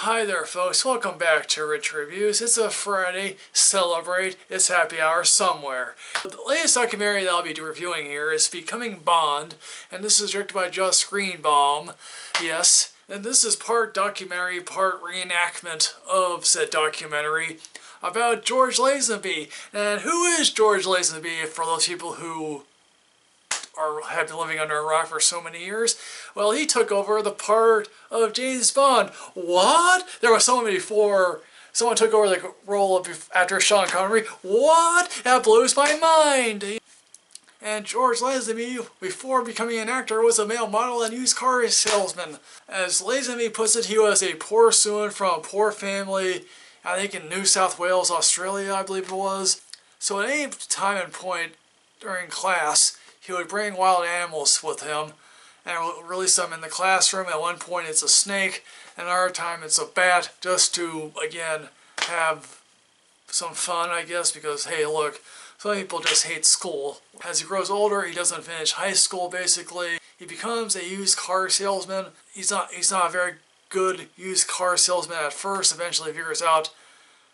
Hi there folks, welcome back to Rich Reviews. It's a Friday, celebrate, it's happy hour somewhere. The latest documentary that I'll be reviewing here is Becoming Bond, and this is directed by Joss Greenbaum. Yes, and this is part documentary, part reenactment of said documentary about George Lazenby. And who is George Lazenby for those people who have been living under a rock for so many years? Well, he took over the part of James Bond. What? There was someone before. Someone took over the role after Sean Connery. What? That blows my mind. And George Lazenby, before becoming an actor, was a male model and used car salesman. As Lazenby puts it, he was a poor student from a poor family, I think in New South Wales, Australia, I believe it was. So at any time and point during class, he would bring wild animals with him and release them in the classroom. At one point it's a snake, and another time it's a bat, just to, again, have some fun, I guess, because, hey, look, some people just hate school. As he grows older, he doesn't finish high school, basically. He becomes a used car salesman. He's not a very good used car salesman at first. Eventually he figures out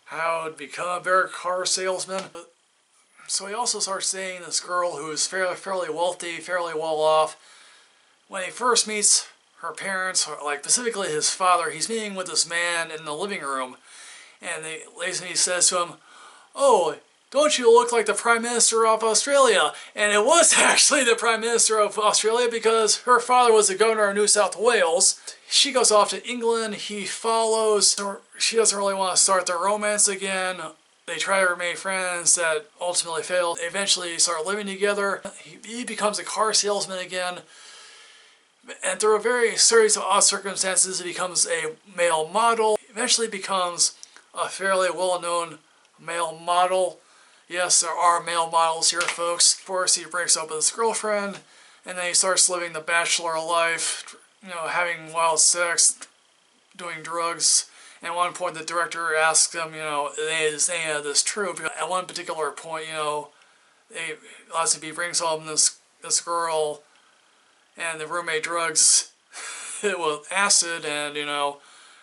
how to become a better car salesman. So he also starts dating this girl who is fairly wealthy, fairly well off. When he first meets her parents, like specifically his father, he's meeting with this man in the living room, and Lazenby says to him, "Oh, don't you look like the Prime Minister of Australia?" And it was actually the Prime Minister of Australia, because her father was the governor of New South Wales. She goes off to England, he follows. She doesn't really want to start their romance again. They try to remain friends, that ultimately fail. They eventually start living together. He becomes a car salesman again. And through a very series of odd circumstances, he becomes a male model. Eventually becomes a fairly well-known male model. Yes, there are male models here, folks. First, he breaks up with his girlfriend, and then he starts living the bachelor life, having wild sex, doing drugs. And at one point, the director asks him, is any of this true? Because at one particular point, Lazenby brings home this girl, and the roommate drugs it with acid, and,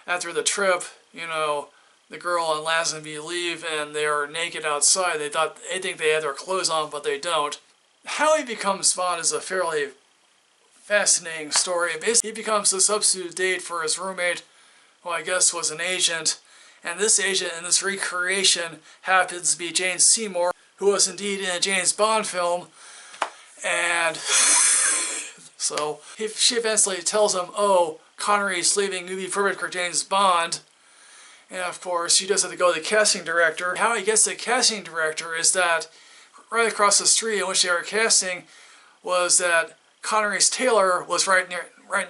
after the trip, the girl and Lazenby leave, and they are naked outside. They think they have their clothes on, but they don't. How he becomes Bond is a fairly fascinating story. Basically, he becomes a substitute date for his roommate, who I guess was an agent, and this agent in this recreation happens to be Jane Seymour, who was indeed in a James Bond film. And so she eventually tells him, "Oh, Connery's leaving, you'd be perfect for James Bond." And of course, she does have to go to the casting director. How he gets to the casting director is that right across the street in which they were casting was that Connery's tailor was right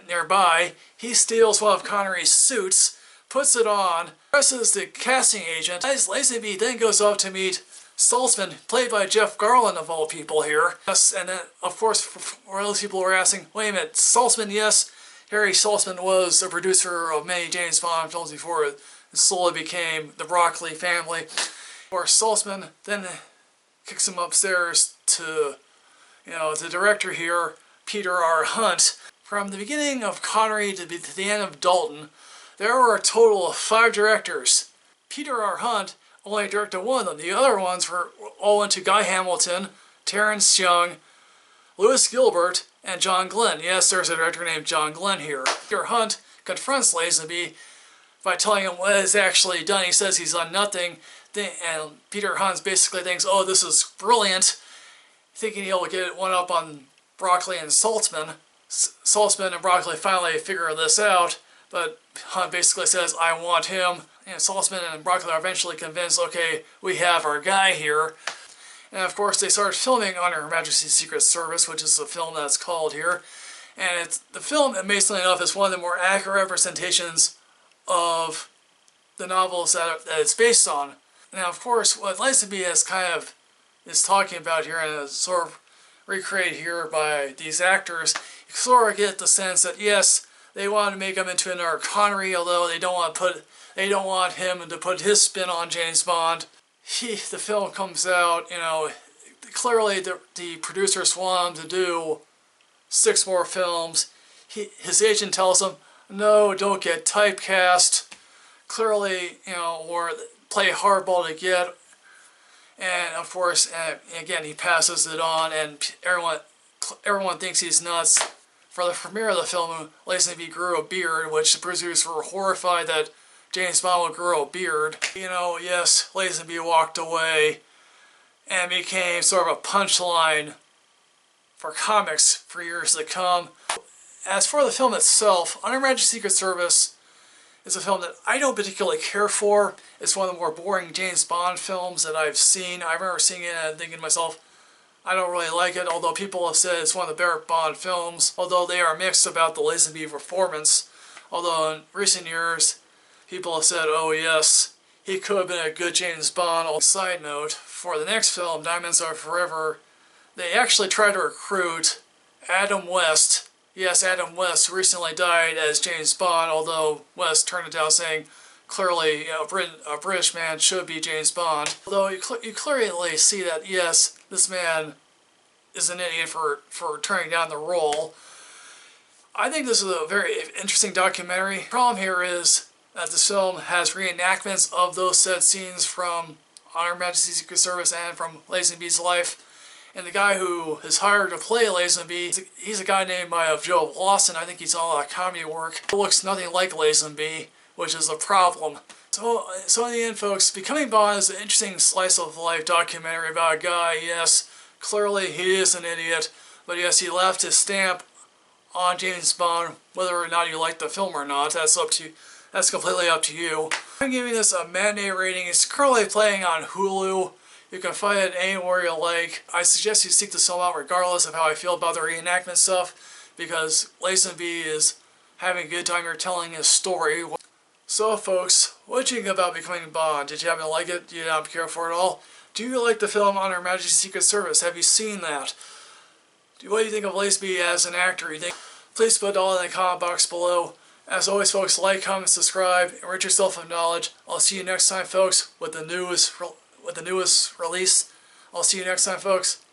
nearby. He steals one of Connery's suits, puts it on, presses the casting agent. Lazenby then goes off to meet Saltzman, played by Jeff Garlin of all people here. Yes, and then, of course, those people were asking, wait a minute, Saltzman, yes, Harry Saltzman was a producer of many James Bond films before it slowly became the Broccoli family. Of course, Saltzman then kicks him upstairs to, the director here, Peter R. Hunt. From the beginning of Connery to the end of Dalton, there were a total of 5 directors. Peter R. Hunt only directed one of them. The other ones all went to Guy Hamilton, Terence Young, Louis Gilbert, and John Glenn. Yes, there's a director named John Glenn here. Peter Hunt confronts Lazenby by telling him what he's actually done. He says he's done nothing, and Peter Hunt basically thinks, oh, this is brilliant, thinking he'll get one up on Broccoli and Saltzman. Saltzman and Broccoli finally figure this out, but Hunt basically says, I want him. And Saltzman and Broccoli are eventually convinced, okay, we have our guy here. And of course they start filming on Her Majesty's Secret Service, which is the film that's called here. And the film, amazingly enough, is one of the more accurate representations of the novels that it's based on. Now, of course, what Lazenby is talking about here, and is sort of recreated here by these actors, you sort of get the sense that yes, they want to make him into another Connery, although they don't want him to put his spin on James Bond. The film comes out, clearly the producers want him to do 6 more films. His agent tells him, no, don't get typecast. clearly, or play hardball to get. And of course, again, he passes it on, and everyone thinks he's nuts. For the premiere of the film, Lazenby grew a beard, which the producers were horrified that James Bond would grow a beard. Yes, Lazenby walked away and became sort of a punchline for comics for years to come. As for the film itself, Under Majesty's Secret Service is a film that I don't particularly care for. It's one of the more boring James Bond films that I've seen. I remember seeing it and thinking to myself, I don't really like it, although people have said it's one of the better Bond films, although they are mixed about the Lazenby performance. Although in recent years, people have said, oh yes, he could have been a good James Bond. Side note, for the next film, Diamonds Are Forever, they actually tried to recruit Adam West. Yes, Adam West recently died as James Bond, although West turned it down saying, clearly, a British man should be James Bond. Although you clearly see that, yes, this man is an idiot for turning down the role. I think this is a very interesting documentary. The problem here is that this film has reenactments of those said scenes from On Her Majesty's Secret Service and from Lazenby's life. And the guy who is hired to play Lazenby, he's a guy named by Joe Lawson. I think he's all comedy work. He looks nothing like Lazenby, which is a problem. So in the end, folks, Becoming Bond is an interesting slice-of-life documentary about a guy, yes, clearly he is an idiot, but yes, he left his stamp on James Bond. Whether or not you like the film or not, that's completely up to you. I'm giving this a matinee rating. It's currently playing on Hulu. You can find it anywhere you like. I suggest you seek this film out regardless of how I feel about the reenactment stuff, because Lazenby is having a good time here telling his story. So folks, what did you think about Becoming Bond? Did you happen to like it? Did you not care for it at all? Do you like the film On Her Majesty's Secret Service? Have you seen that? What do you think of Lazenby as an actor? Please put it all in the comment box below. As always, folks, like, comment, subscribe, enrich yourself with knowledge. I'll see you next time, folks, with the newest release. I'll see you next time, folks.